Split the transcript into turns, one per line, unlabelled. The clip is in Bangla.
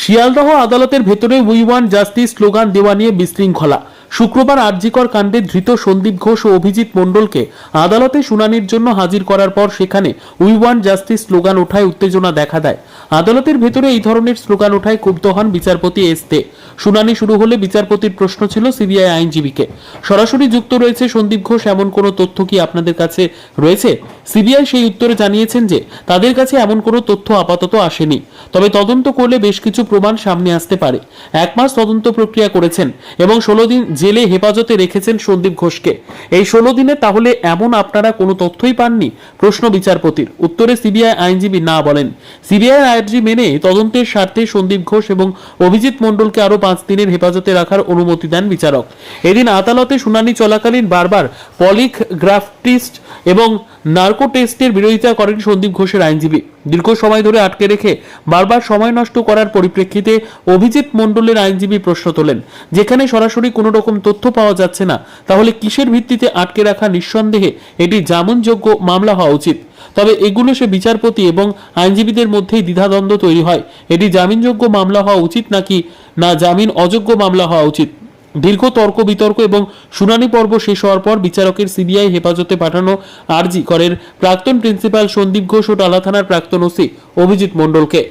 শিয়ালদহ আদালতের ভেতরে উই ওয়ান্ট জাস্টিস স্লোগান দেওয়া নিয়ে বিশৃঙ্খলা। শুক্রবার আরজিকর কাণ্ডে ধৃত সন্দীপ ঘোষ ও অভিজিৎ মণ্ডলকে আদালতে শুনানির জন্য হাজির করার পর সেখানে উই ওয়ান্ট জাস্টিস স্লোগান ওঠায় উত্তেজনা দেখা দেয়। আদালতের ভেতরে এই ধরনের স্লোগান ওঠায় ক্ষুব্ধ হন বিচারপতি এস দে। শুনানি শুরু হলে বিচারপতির প্রশ্ন ছিল সিবিআই আইনজীবীকে, সরাসরি যুক্ত রয়েছে সন্দীপ ঘোষ, এমন কোনো তথ্য কি আপনাদের কাছে রয়েছে? সিবিআই সেই উত্তরে জানিয়েছেন যে তাদের কাছে এমন কোনো তথ্য আপাতত আসেনি, তবে তদন্ত করলে বেশ কিছু প্রমাণ সামনে আসতে পারে। 1 মাস তদন্ত প্রক্রিয়া করেছেন এবং 16 দিন জেলে হেফাজতে রেখেছেন সন্দীপ ঘোষকে। এই 16 দিনে তাহলে এমন আপনারা কোনো তথ্যই পাননি? প্রশ্ন বিচারপতির। উত্তরে সিবিআই আইনজীবী না বলেন। সিবিআই আর্জি মেনে তদন্তের স্বার্থে সন্দীপ ঘোষ এবং অভিজিৎ মণ্ডলকে আরো 5 দিনের হেফাজতে রাখার অনুমতি দেন বিচারক। এদিন আদালতে শুনানি চলাকালীন বারবার পলিগ্রাফ টেস্ট এবং নার্কো টেস্টের বিরোধিতা করেন সন্দীপ ঘোষের আইনজীবী। দীর্ঘ সময় ধরে আটকে রেখে বারবার সময় নষ্ট করার পরিপ্রেক্ষিতে অভিজিৎ মণ্ডলের আইনজীবী প্রশ্ন তোলেন, যেখানে সরাসরি কোনো রকম তথ্য পাওয়া যাচ্ছে না, তাহলে কিসের ভিত্তিতে আটকে রাখা? নিঃসন্দেহে এটি জামিনযোগ্য মামলা হওয়া উচিত। তবে এগুলো সে বিচারপতি এবং আইনজীবীদের মধ্যেই দ্বিধাদ্বন্দ্ব তৈরি হয়, এটি জামিনযোগ্য মামলা হওয়া উচিত নাকি না জামিন অযোগ্য মামলা হওয়া উচিত। দীর্ঘ তর্ক বিতর্ক এবং শুনানি পর্ব শেষ হওয়ার পর বিচারকের সিবিআই হেফাজতে পাঠানো আরজি করের প্রাক্তন প্রিন্সিপাল সন্দীপ ঘোষ ও টালা থানার প্রাক্তন ওসি অভিজিৎ মণ্ডলকে।